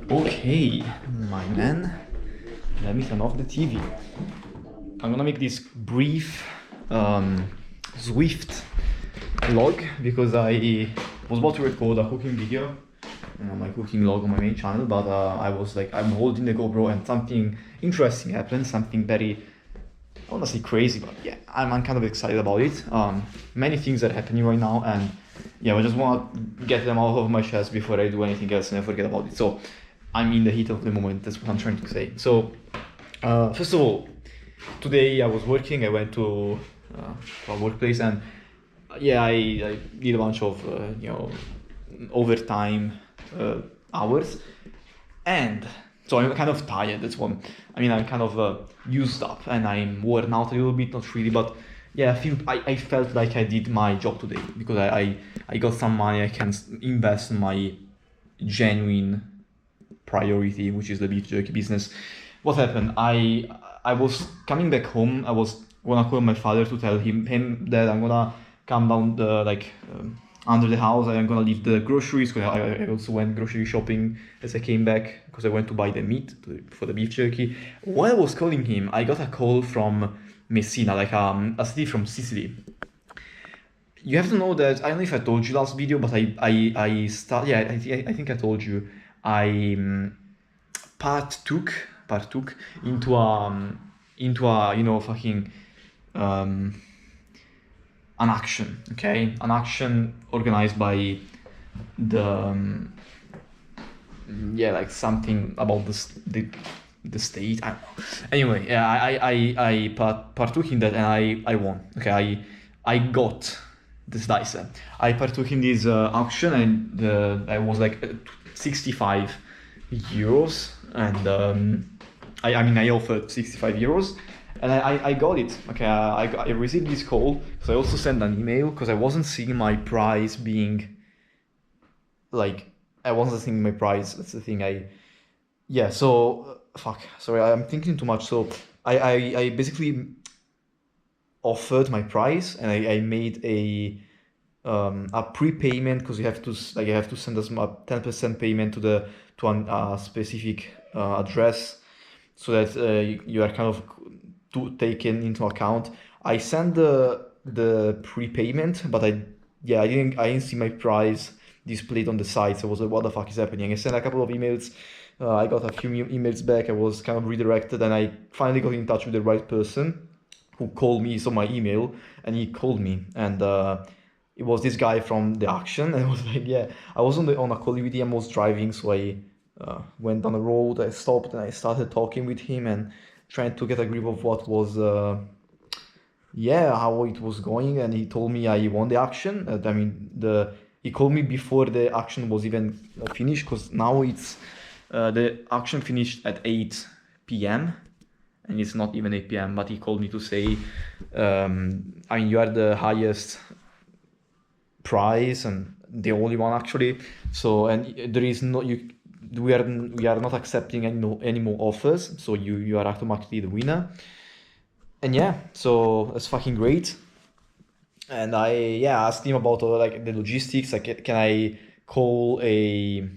Okay, my man, let me turn off the TV. I'm gonna make this brief, swift vlog because I was about to record a cooking video, my cooking vlog on my main channel, but I was like, I'm holding the GoPro and something interesting happened, something very, I wanna say crazy, but yeah, I'm kind of excited about it. Many things are happening right now, and yeah, I just want to get them out of my chest before I do anything else and I forget about it. So I'm in the heat of the moment, that's what I'm trying to say. So first of all, today I was working, I went to a workplace, and yeah, I did a bunch of overtime hours, and so I'm kind of tired. That's one. I mean, I'm kind of used up and I'm worn out a little bit. Not really, but yeah, I felt like I did my job today because I got some money I can invest in my genuine priority, which is the beef jerky business. What happened? I was coming back home. I was gonna call my father to tell him that I'm gonna come down under the house. I'm gonna leave the groceries because I also went grocery shopping as I came back because I went to buy the meat for the beef jerky. While I was calling him, I got a call from Messina, like a city from Sicily. You have to know that I don't know if I told you last video, but I think I told you I partook into fucking an action, okay, an action organized by the like something about the state. I don't know. Anyway, yeah, I partook in that and I won. Okay, I got this dice. I partook in this auction and I was like 65 euros, and I offered 65 euros and I got it. Okay, I received this call because I also sent an email because I wasn't seeing my prize being like, I wasn't seeing my prize. That's the thing. So fuck, sorry, I'm thinking too much. So I basically offered my price and I made a prepayment because you have to send us a 10% payment to a specific address so that you are kind of taken into account. I sent the prepayment, but I didn't see my price displayed on the site. So I was like, what the fuck is happening? I sent a couple of emails. I got a few emails back. I was kind of redirected, and I finally got in touch with the right person who called me. He saw my email and he called me, and it was this guy from the action. And I was like, yeah, I was on a call with him. I was driving, so I went down the road. I stopped and I started talking with him and trying to get a grip of what was how it was going. And he told me I won the action. He called me before the action was even finished, because now it's the action finished at 8 p.m. and it's not even 8 p.m. But he called me to say, you are the highest prize and the only one actually. So, and there is no we are not accepting any more offers. So you are automatically the winner. And yeah, so that's fucking great. And I asked him about the logistics. Like, can I call a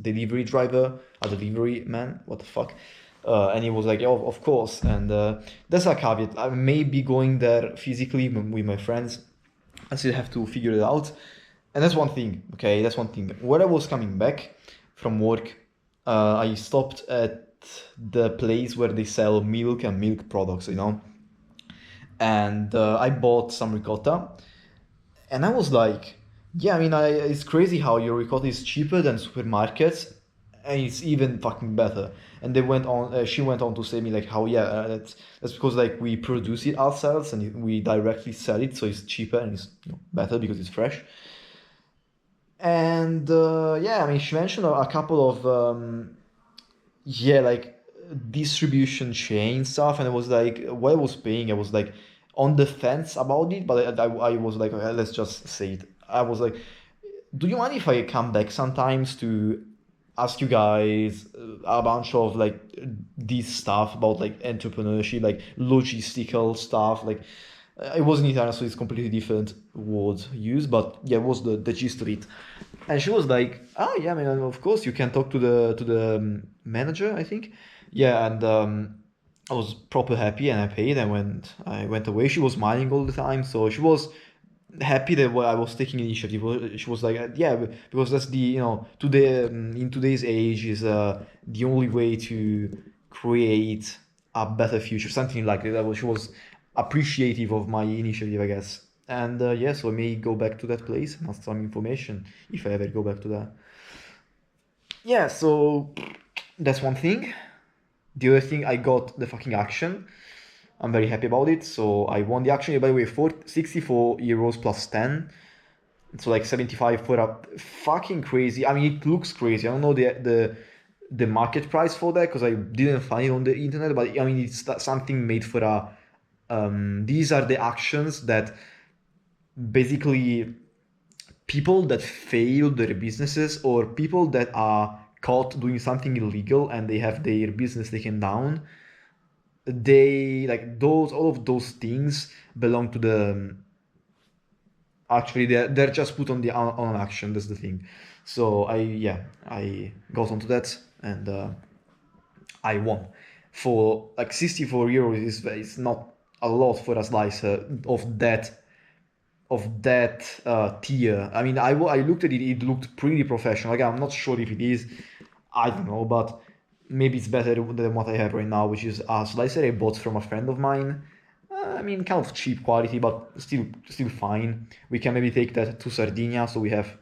delivery driver, a delivery man? What the fuck? And he was like, "Oh, of course." And that's a caveat. I may be going there physically with my friends. I still have to figure it out. And that's one thing. Okay, that's one thing. When I was coming back from work, I stopped at the place where they sell milk and milk products, and I bought some ricotta, and I was like, yeah, it's crazy how your ricotta is cheaper than supermarkets, and it's even fucking better. And she went on to say me like how that's because like we produce it ourselves and we directly sell it, so it's cheaper and it's better because it's fresh. And she mentioned a couple of distribution chain stuff, and it was like, what I was paying, I was like on the fence about it, but I was like, okay, let's just say it. I was like, do you mind if I come back sometimes to ask you guys a bunch of this stuff about entrepreneurship, logistical stuff, it wasn't Italian, so it's completely different word used, but yeah, it was the gist of it. And she was like, "Oh yeah, man, of course you can talk to the manager, I think." Yeah, and I was proper happy, and I paid. And when I went away, she was smiling all the time, so she was happy that I was taking initiative. She was like, "Yeah, because that's the today in today's age is the only way to create a better future." Something like that. She was appreciative of my initiative, I guess. And yeah, so I may go back to that place and ask some information if I ever go back to that. Yeah, so that's one thing. The other thing, I got the fucking action. I'm very happy about it. So I won the action. By the way, 64 euros plus 10. So like 75 for a fucking crazy. I mean, it looks crazy. I don't know the market price for that because I didn't find it on the internet. But I mean, it's something made for a. These are the actions that basically people that fail their businesses or people that are caught doing something illegal and they have their business taken down, they like those all of those things belong to the actually they're just put on the on action. That's the thing. So I got onto that and I won for like 64 euros. Is not a lot for a slice of that tier. I mean, I looked at it. It looked pretty professional. Like, I'm not sure if it is. I don't know, but maybe it's better than what I have right now, which is a slicer I bought from a friend of mine. I mean, kind of cheap quality, but still fine. We can maybe take that to Sardinia, so we have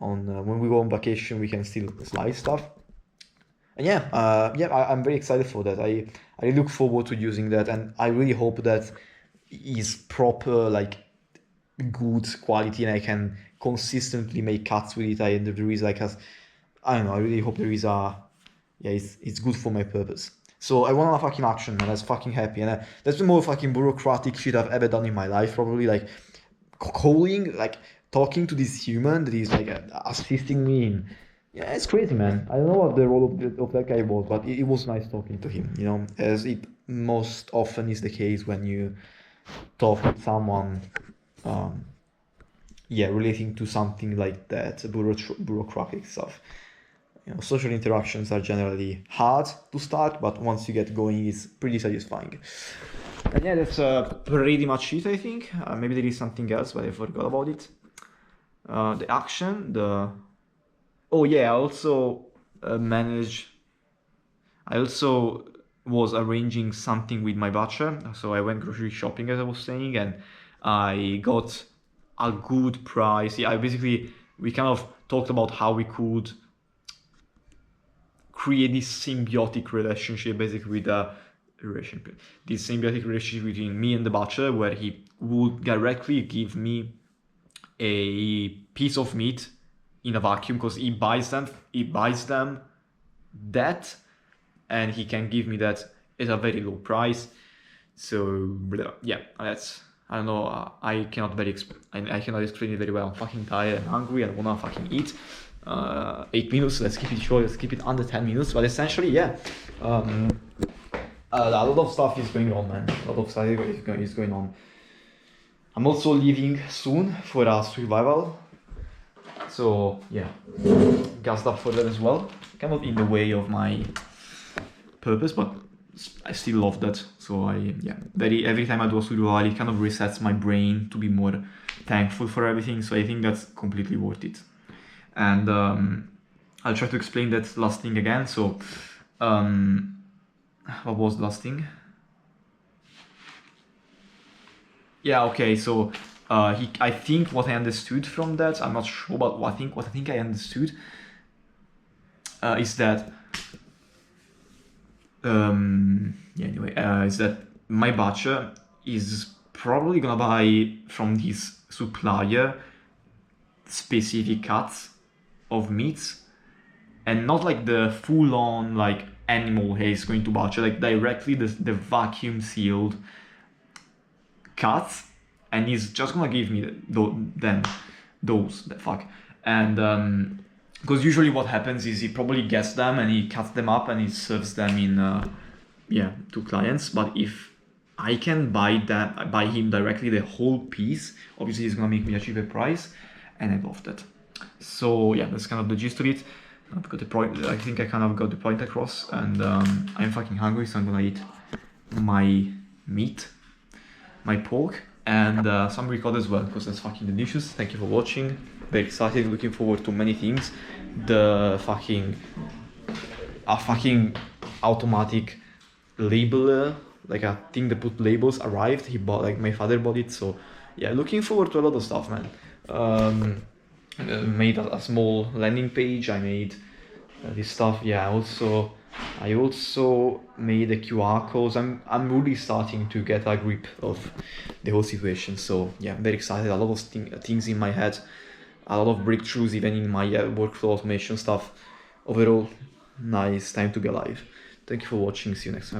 on when we go on vacation, we can still slice stuff. And I'm very excited for that. I look forward to using that, and I really hope that is proper like good quality and I can consistently make cuts with it. There is like I don't know. I really hope there is it's good for my purpose. So I want a fucking action, and that's fucking happy, and that's the more fucking bureaucratic shit I've ever done in my life. Probably like calling, like talking to this human that is like assisting me in. Yeah, it's crazy, man. I don't know what the role of that guy was, but it was nice talking to him. As it most often is the case when you talk with someone, um, relating to something like that, bureaucratic stuff. Social interactions are generally hard to start, but once you get going, it's pretty satisfying. And yeah, that's pretty much it, I think. Maybe there is something else, but I forgot about it. The action, Oh yeah, I also managed. I also was arranging something with my butcher, so I went grocery shopping as I was saying, and I got a good price. Yeah, we kind of talked about how we could create this symbiotic relationship, basically with this symbiotic relationship between me and the butcher, where he would directly give me a piece of meat in a vacuum because he buys them that, and he can give me that at a very low price. So yeah, that's, I don't know. I cannot explain it very well. I'm fucking tired and hungry and wanna fucking eat. 8 minutes. Let's keep it short. Let's keep it under 10 minutes. But essentially, yeah. A lot of stuff is going on, man. A lot of stuff is going on. I'm also leaving soon for a survival. So yeah, gassed up for that as well. Kind of in the way of my purpose, but I still love that. So every time I do a survival, it kind of resets my brain to be more thankful for everything. So I think that's completely worth it. And I'll try to explain that last thing again. So what was the last thing? Yeah, okay, so I think what I understood from that, I'm not sure, but what I think I understood is that is that my butcher is probably gonna buy from this supplier specific cuts of meats, and not like the full-on like animal he's going to butcher, like directly the vacuum sealed cuts, and he's just gonna give me those the fuck. And because usually what happens is he probably gets them and he cuts them up and he serves them in to clients. But if I can buy him directly the whole piece, obviously he's gonna make me a cheaper price, and I love that. So yeah, that's kind of the gist of it. I've got the point. I think I kind of got the point across, and I'm fucking hungry, so I'm gonna eat my meat, my pork, and some ricotta as well, because that's fucking delicious. Thank you for watching. Very excited, looking forward to many things. The fucking a fucking automatic labeler, like a thing that put labels, arrived. He bought, like, my father bought it, so yeah, looking forward to a lot of stuff, man. Made a small landing page. I made this stuff. Yeah, I also made a QR codes. I'm really starting to get a grip of the whole situation. So yeah, I'm very excited. A lot of things in my head, a lot of breakthroughs even in my workflow automation stuff. Overall, nice time to be alive. Thank you for watching. See you next time. Bye.